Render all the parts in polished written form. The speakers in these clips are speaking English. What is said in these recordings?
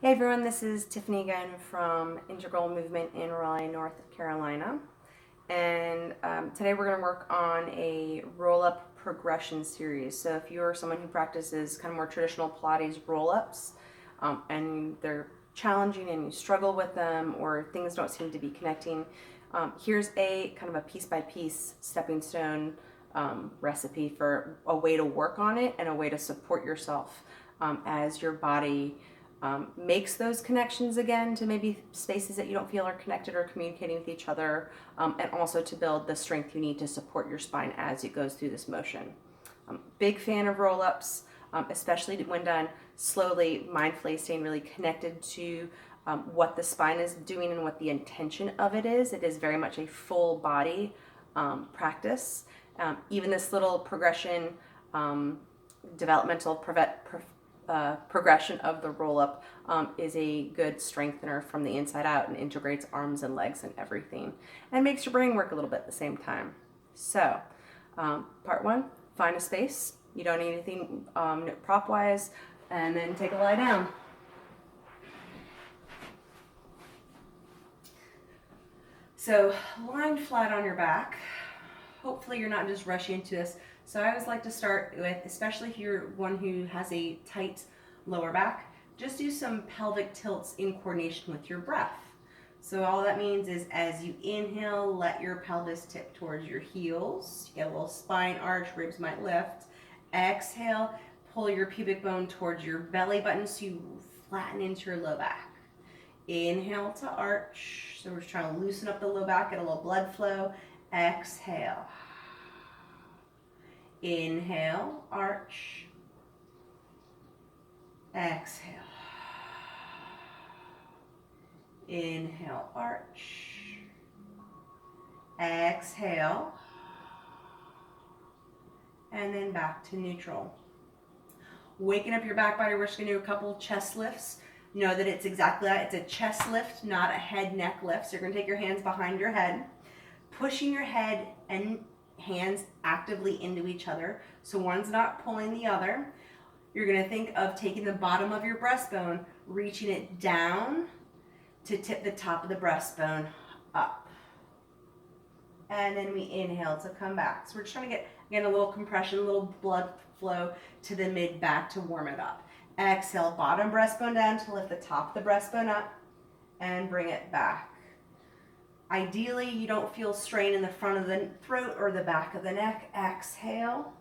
Hey everyone, this is Tiffany again from Integral Movement in Raleigh, North Carolina. And today we're going to work on a roll-up progression series. So if you're someone who practices kind of more traditional Pilates roll-ups and they're challenging and you struggle with them or things don't seem to be connecting, here's a kind of a piece-by-piece stepping stone recipe for a way to work on it and a way to support yourself as your body makes those connections again to maybe spaces that you don't feel are connected or communicating with each other, and also to build the strength you need to support your spine as it goes through this motion. Big fan of roll-ups, especially when done slowly, mindfully, staying really connected to what the spine is doing and what the intention of it is. It is very much a full body practice. Even this little progression, developmental progression of the roll-up is a good strengthener from the inside out and integrates arms and legs and everything and makes your brain work a little bit at the same time. So part one, find a space. You don't need anything prop wise, and then take a lie down. So lying flat on your back. Hopefully you're not just rushing into this. So I always like to start with, especially if you're one who has a tight lower back, just do some pelvic tilts in coordination with your breath. So all that means is as you inhale, let your pelvis tip towards your heels. You get a little spine arch, ribs might lift. Exhale, pull your pubic bone towards your belly button so you flatten into your low back. Inhale to arch. So we're just trying to loosen up the low back, get a little blood flow. Exhale. Inhale, arch. Exhale. Inhale, arch. Exhale. And then back to neutral. Waking up your back body, we're just going to do a couple chest lifts. Know that it's exactly that. It's a chest lift, not a head neck lift. So you're going to take your hands behind your head, pushing your head and hands actively into each other. So one's not pulling the other. You're going to think of taking the bottom of your breastbone, reaching it down to tip the top of the breastbone up. And then we inhale to come back. So we're just trying to get, again, a little compression, a little blood flow to the mid back to warm it up. Exhale, bottom breastbone down to lift the top of the breastbone up and bring it back. Ideally, you don't feel strain in the front of the throat or the back of the neck. Exhale,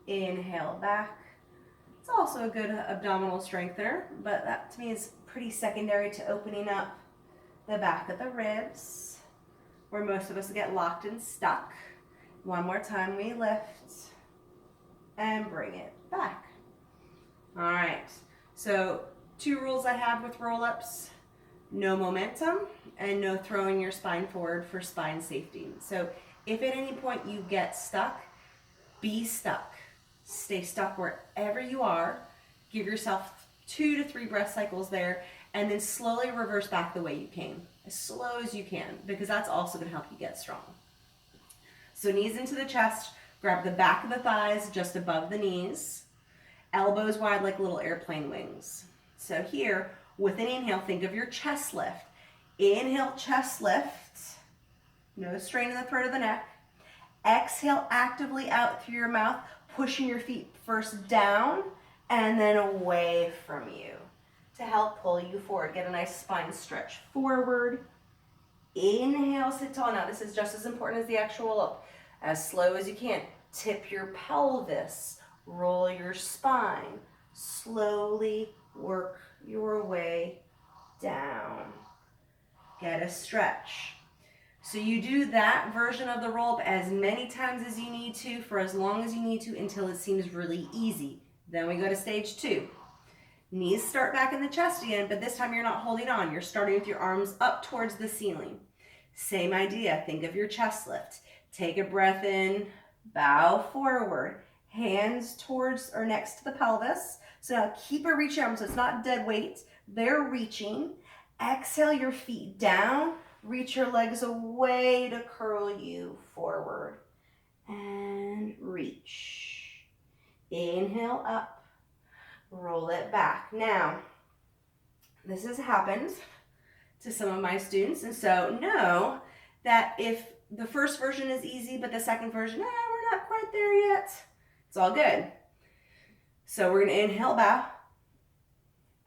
inhale back. It's also a good abdominal strengthener, but that to me is pretty secondary to opening up the back of the ribs, where most of us get locked and stuck. One more time, we lift and bring it back. All right, so 2 rules I have with roll-ups: no momentum and no throwing your spine forward for spine safety. So if at any point you get stuck, be stuck. Stay stuck wherever you are. Give yourself 2 to 3 breath cycles there, and then slowly reverse back the way you came, as slow as you can, because that's also going to help you get strong. So knees into the chest, grab the back of the thighs just above the knees, elbows wide like little airplane wings. So here, with an inhale, think of your chest lift. Inhale, chest lift. No strain in the throat of the neck. Exhale actively out through your mouth, pushing your feet first down and then away from you to help pull you forward. Get a nice spine stretch forward. Inhale, sit tall. Now this is just as important as the actual up. As slow as you can. Tip your pelvis. Roll your spine. Slowly work your way down. Get a stretch. So you do that version of the roll-up as many times as you need to, for as long as you need to, until it seems really easy. Then we go to stage 2. Knees start back in the chest again, but this time you're not holding on. You're starting with your arms up towards the ceiling. Same idea. Think of your chest lift. Take a breath in, bow forward, hands towards or next to the pelvis. So now keep a reach arm so it's not dead weight. They're reaching. Exhale your feet down. Reach your legs away to curl you forward. And reach. Inhale up. Roll it back. Now, This has happened to some of my students, and so know that if the first version is easy, but the second version, we're not quite there yet, it's all good. So we're gonna inhale, bow.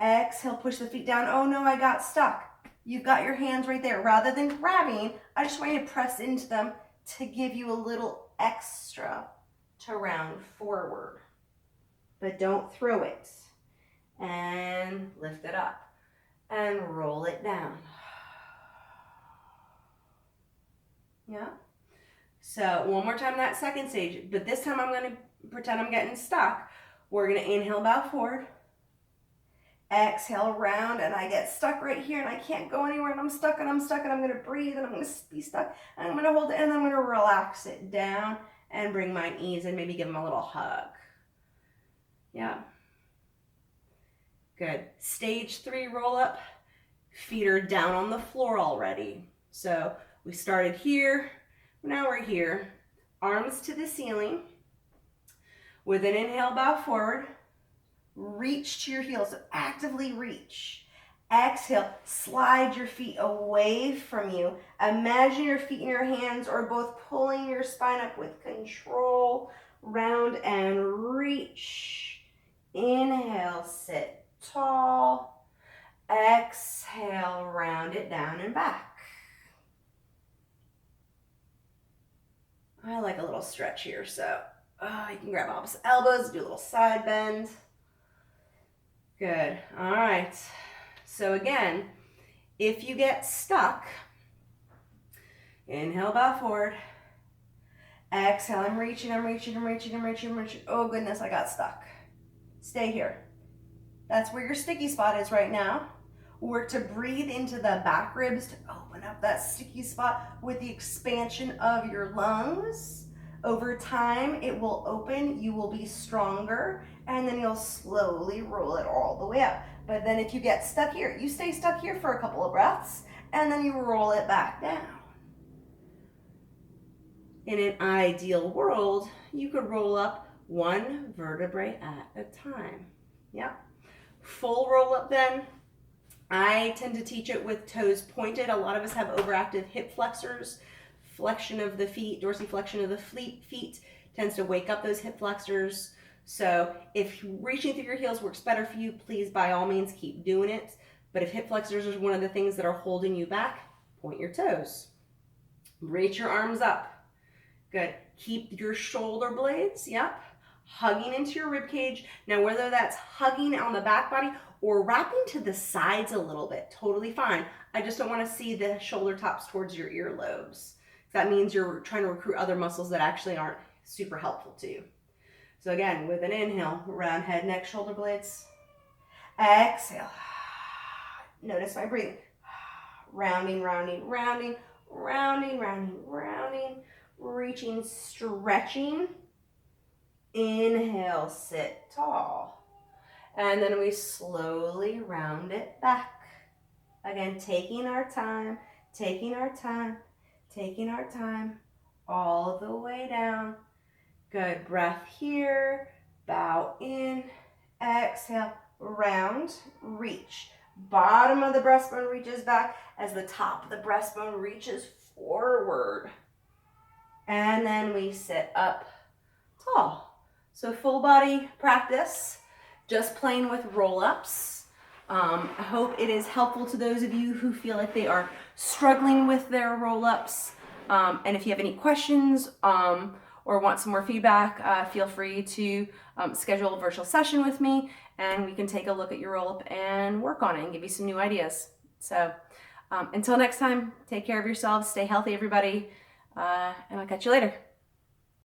Exhale, push the feet down. Oh no, I got stuck. You've got your hands right there. Rather than grabbing, I just want you to press into them to give you a little extra to round forward. But don't throw it. And lift it up. And roll it down. Yeah. So one more time that second stage, but this time I'm going to pretend I'm getting stuck. We're going to inhale, bow forward. Exhale, round, and I get stuck right here and I can't go anywhere and I'm stuck and I'm stuck and I'm going to breathe and I'm going to be stuck and I'm going to hold it and I'm going to relax it down and bring my knees and maybe give them a little hug. Yeah. Good. Stage 3 roll up. Feet are down on the floor already. So we started here. Now we're here. Arms to the ceiling. With an inhale, bow forward. Reach to your heels. So actively reach. Exhale. Slide your feet away from you. Imagine your feet in your hands or both pulling your spine up with control. Round and reach. Inhale, sit tall. Exhale, round it down and back. I like a little stretch here, so you can grab opposite elbows, do a little side bend. Good. All right. So again, if you get stuck, inhale, bow forward. Exhale, I'm reaching. Oh goodness, I got stuck. Stay here. That's where your sticky spot is right now. Work to breathe into the back ribs to open up that sticky spot with the expansion of your lungs. Over time, it will open, you will be stronger, and then you'll slowly roll it all the way up. But then if you get stuck here, you stay stuck here for a couple of breaths, and then you roll it back down. In an ideal world, you could roll up one vertebrae at a time. Yeah. Full roll up then. I tend to teach it with toes pointed. A lot of us have overactive hip flexors. Flexion of the feet, dorsiflexion of the feet tends to wake up those hip flexors. So if reaching through your heels works better for you, please by all means keep doing it. But if hip flexors is one of the things that are holding you back, point your toes. Reach your arms up. Good. Keep your shoulder blades, yep, hugging into your rib cage. Now, whether that's hugging on the back body or wrapping to the sides a little bit, totally fine. I just don't want to see the shoulder tops towards your earlobes. That means you're trying to recruit other muscles that actually aren't super helpful to you. So again, with an inhale, round head, neck, shoulder blades. Exhale. Notice my breathing. Rounding, rounding, rounding, rounding, rounding, rounding. Reaching, stretching. Inhale, sit tall. And then we slowly round it back. Again, taking our time, taking our time, taking our time, all the way down. Good, breath here, bow in, exhale, round, reach. Bottom of the breastbone reaches back as the top of the breastbone reaches forward. And then we sit up tall. So full body practice, just playing with roll-ups. I hope it is helpful to those of you who feel like they are struggling with their roll-ups. And if you have any questions or want some more feedback, feel free to schedule a virtual session with me and we can take a look at your roll-up and work on it and give you some new ideas. So until next time, take care of yourselves, stay healthy everybody, and I'll catch you later.